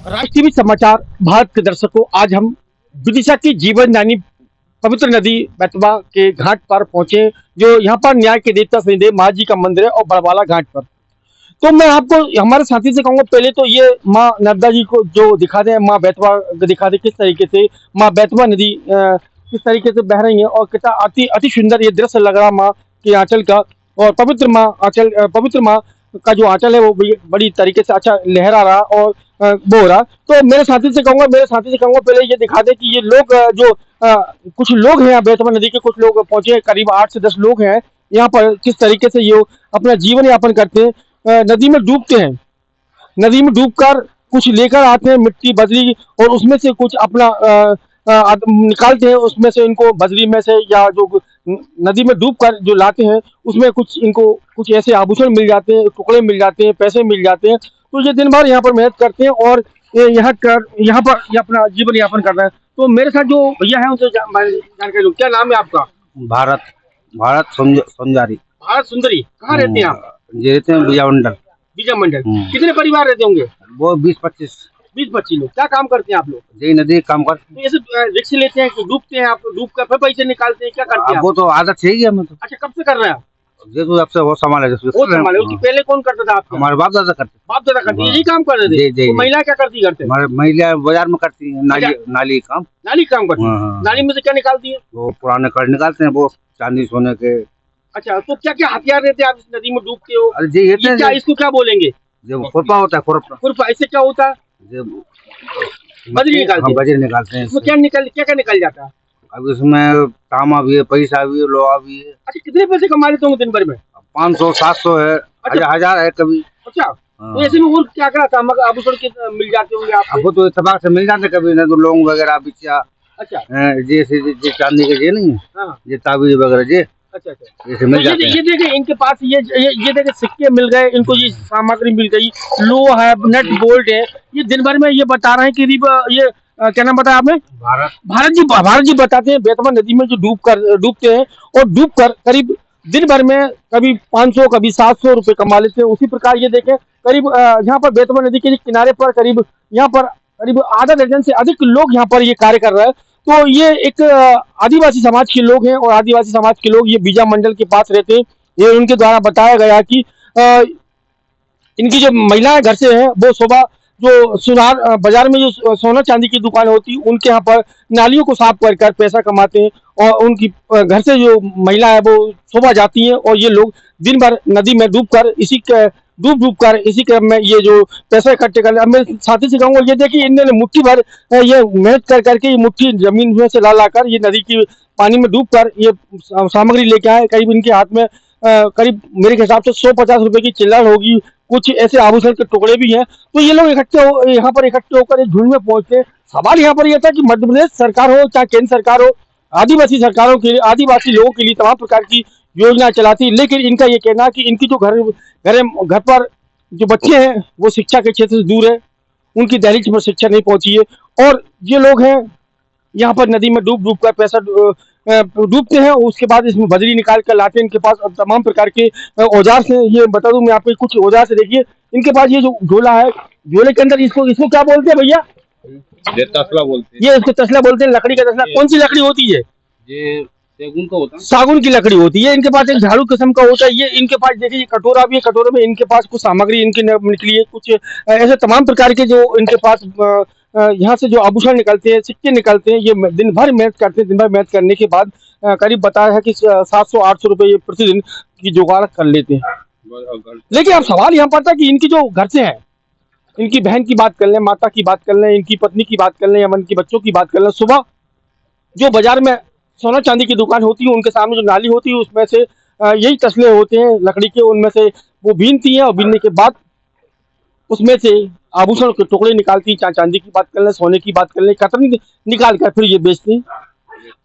राष्ट्र टीवी समाचार भारत के दर्शकों, आज हम विदिशा की जीवनदायिनी पवित्र नदी बेतवा के घाट पर पहुंचे, जो यहाँ पर न्याय के देवता शनिदेव महाराज जी का मंदिर है और बड़वाला घाट पर। तो मैं आपको हमारे साथी से कहूंगा, पहले तो ये माँ नर्मदा जी को जो दिखा दे, माँ बेतवा को दिखा दे किस तरीके से माँ बेतवा नदी किस तरीके से बह रही है और कितना अति अति सुंदर ये दृश्य लग रहा माँ के आंचल का। और पवित्र माँ आंचल, पवित्र माँ का जो आंचल है वो बड़ी तरीके से अच्छा लहरा रहा और वो हो रहा। तो मेरे साथी से कहूंगा पहले ये दिखा दे कि ये लोग कुछ लोग हैं यहाँ बेतवा नदी के, कुछ लोग पहुंचे हैं, करीब 8 से 10 लोग हैं यहाँ पर, किस तरीके से ये अपना जीवन यापन करते हैं। नदी में डूबते हैं, नदी में डूबकर कुछ लेकर आते हैं मिट्टी बजरी, और उसमें से कुछ अपना निकालते हैं, उसमें से इनको बजरी में से या जो नदी में डूबकर जो लाते हैं उसमें कुछ इनको कुछ ऐसे आभूषण मिल जाते हैं, टुकड़े मिल जाते हैं, पैसे मिल जाते हैं। तो ये दिन भर यहाँ पर मेहनत करते हैं और यहाँ पर ये अपना जीवन यापन कर रहे हैं। तो मेरे साथ जो भैया है उनसे जानकारी लूँ, क्या नाम है आपका? भारत भारत सुंजारी। भारत सुंदरी। कहाँ रहते हैं आप? ये रहते हैं बीजा मंडल। बीजा मंडल। कितने परिवार रहते होंगे? वो 20-25 20-25 लोग। क्या काम करते हैं आप लोग? यही नदी काम करते तो ऐसे रिक्शे लेते हैं कि डूबते हैं आप, डूब कर फिर पैसे निकालते हैं, क्या करते हैं हैं। आप? वो तो आदत चाहिए हमें तो। अच्छा, कब से कर रहे हैं आप? ये तो आपसे वो संभाले वो संभाले, उसकी पहले कौन करता था आपका? हमारे बाप दादा करते। बाप दादा करते, यही काम कर रहे जी, थे। जी, तो जी। महिला क्या करती करते? हमारे महिला बाजार में करती है नाली नाली काम। नाली काम करती है। हाँ। नाली में से क्या निकालती है? वो पुराने कर निकालते हैं, वो चांदी सोने के। अच्छा, तो क्या क्या हथियार रहते हैं आप इस नदी में डूबते हो? अरे जी ये ये क्या, इसको क्या बोलेंगे? जो खुरपा होता है, खुरपा खुरपा। इससे क्या होता है? जो बजरी निकालते हैं। बजरी निकालते हैं इसमें इससे। क्या निकल जाता है? अब इसमें तांबा भी है, पैसा भी है, लोहा भी है। अच्छा, कितने पैसे कमा लेते होंगे दिन भर में? 500-700 है, अच्छा। 1000 है कभी। अच्छा, हाँ। तो ऐसे में और क्या क्या था, मगर आभूषण के मिल जाते होंगे अब आपको? वो तो इत्तेफाक से मिल जाते कभी ना, तो लोग वगैरह बिचा अच्छा। जैसे जे चांदी के जे नहीं है, हाँ। जे ताबीज वगैरह जे अच्छा अच्छा। जैसे तो मिल जाते हैं। ये देखे इनके पास ये देखे सिक्के मिल गए इनको, ये सामग्री मिल गई, लोहा है, नट बोल्ट है। ये दिन भर में ये बता रहे हैं कि ये क्या नाम बताया आपने? भारत जी बताते हैं बेतवा नदी में जो डूबते हैं और डूब कर करीब दिन भर में कभी 500 कभी 700 रुपए कमा लेते हैं। उसी प्रकार ये देखें, करीब यहाँ पर बेतवा नदी के किनारे पर करीब यहाँ पर करीब आधा दर्जन से अधिक लोग यहाँ पर ये कार्य कर रहे हैं। तो ये एक आदिवासी समाज के लोग हैं और आदिवासी समाज के लोग ये बीजा मंडल के पास रहते हैं। ये उनके द्वारा बताया गया कि इनकी जो महिलाएं घर से हैं वो सुबह जो सुनार बाजार में जो सोना चांदी की दुकान होती है उनके यहाँ पर नालियों को साफ कर पैसा कमाते हैं। और उनकी घर से जो महिला है वो सुबह जाती हैं और ये लोग दिन भर नदी में डूब कर इसी क्रम में ये जो पैसा इकट्ठे कर। अब मैं साथी से कहूँगा, ये देखिए इन्होंने मुट्ठी भर ये मेहनत करके ये मुट्ठी जमीन में से ला कर ये नदी की पानी में डूब कर ये सामग्री लेके आए। करीब इनके हाथ में करीब मेरे हिसाब से 150 रुपए की चिल्लर होगी, कुछ ऐसे आभूषण के टुकड़े भी हैं। तो ये लोग यहाँ पर इकट्ठे होकर एक झुंड में पहुंचते हैं। सवाल यहाँ पर यह था कि मध्य प्रदेश सरकार हो चाहे केंद्र सरकार हो, आदिवासी सरकारों के लिए, आदिवासी लोगों के लिए तमाम प्रकार की योजना चलाती है, लेकिन इनका ये कहना है कि इनकी जो घर पर जो बच्चे हैं वो शिक्षा के क्षेत्र से दूर है, उनकी दहलीज पर शिक्षा नहीं पहुंची है। और ये लोग हैं यहाँ पर नदी में डूब कर पैसा डूबते हैं, उसके बाद इसमें बजरी निकाल कर लाते हैं। इनके पास अब तमाम प्रकार के औजार से, ये बता दूं मैं आपको कुछ औजार से, देखिए इनके पास ये जो झोला है, झोले के अंदर इसको क्या बोलते हैं भैया? ये तसला बोलते हैं। ये इसको तसला बोलते हैं, लकड़ी का तसला। कौन सी लकड़ी होती है? ये सेगुन का होता है। सागुन की लकड़ी होती है। इनके पास एक झाड़ू किस्म का होता है। ये इनके पास देखिए कटोरा भी है, कटोरे में इनके पास कुछ सामग्री इनकी निकली है, कुछ ऐसे तमाम प्रकार के जो इनके पास यहाँ से जो आभूषण निकलते हैं, सिक्के निकलते हैं। ये दिन भर मेहनत करते हैं, दिन भर मेहनत करने के बाद करीब बताया है कि 700-800 रुपए ये प्रतिदिन की जुगाड़ कर लेते हैं। लेकिन अब सवाल यहाँ पर था कि इनकी जो घर से है, इनकी बहन की बात कर लें, माता की बात कर लें, इनकी पत्नी की बात कर लें या इनकी बच्चों की बात कर लें, सुबह जो बाजार में सोना चांदी की दुकान होती है उनके सामने जो नाली होती है उसमें से यही तसले होते हैं लकड़ी के, उनमें से वो बीनती हैं और बीनने के बाद उसमें से आभूषण के टुकड़े निकालती हैं। चाहे चांदी की बात कर लें, सोने की बात कर लें, कतरनी निकाल कर फिर ये बेचती हैं।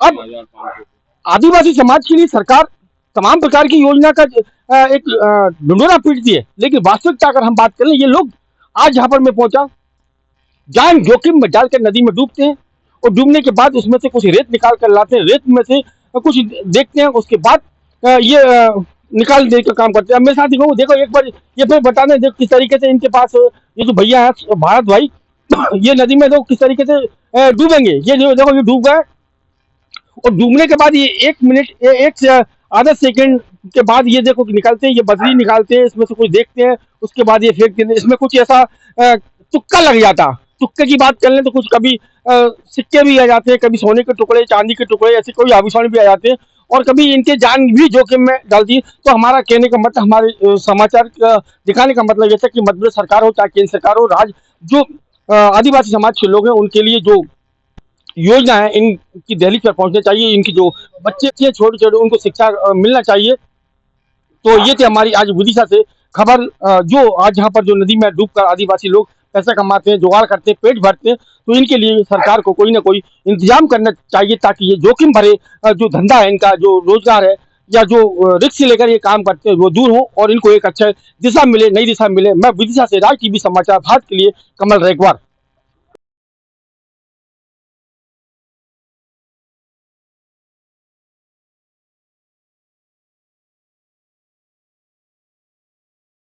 अब आदिवासी समाज के लिए सरकार तमाम प्रकार की योजना का एक ढिंढोरा पीटती है, लेकिन वास्तविकता अगर हम बात करें, ये लोग आज यहाँ पर मैं पहुंचा जान जोखिम में डालकर नदी में डूबते हैं और डूबने के बाद उसमें से कुछ रेत निकाल कर लाते हैं, रेत में से कुछ देखते हैं, उसके बाद ये निकाल दे का काम करते हैं। अब मेरे साथ देखो एक बार ये फिर बता दें किस तरीके से इनके पास ये जो भैया है भारत भाई, ये नदी में तो किस तरीके से डूबेंगे। ये देखो ये डूब गए, और डूबने के बाद ये 1 मिनट एक से आधा सेकंड के बाद ये देखो कि निकलते हैं, ये बजरी निकालते हैं, इसमें से कुछ देखते हैं, उसके बाद ये फेंक देते हैं। इसमें कुछ ऐसा तुक्का लग जाता। तुक्के की बात कर लें तो कुछ कभी सिक्के भी आ जाते हैं, कभी सोने के टुकड़े, चांदी के टुकड़े, ऐसे कोई आभूषण भी आ जाते हैं, और कभी इनके जान भी जोखिम में डालती है। तो हमारा कहने का मतलब, हमारे समाचार दिखाने का मतलब ये था कि मध्य प्रदेश सरकार हो, चाहे केंद्र सरकार हो, राज्य जो आदिवासी समाज के लोग हैं उनके लिए जो योजना है इनकी दिल्ली पर पहुंचनी चाहिए। इनकी जो बच्चे थे छोटे छोटे उनको शिक्षा मिलना चाहिए। तो ये थी हमारी आज विदिशा से खबर। जो आज यहाँ पर जो नदी में डूबकर आदिवासी लोग पैसा कमाते हैं, जुगाड़ करते हैं, पेट भरते हैं, तो इनके लिए सरकार को कोई ना कोई इंतजाम करना चाहिए, ताकि ये जोखिम भरे जो धंधा है, इनका जो रोजगार है, या जो रिस्क लेकर ये काम करते हैं वो दूर हो, और इनको एक अच्छा दिशा मिले, नई दिशा मिले। मैं विदिशा से राज टीवी समाचार भारत के लिए कमल रेगवार।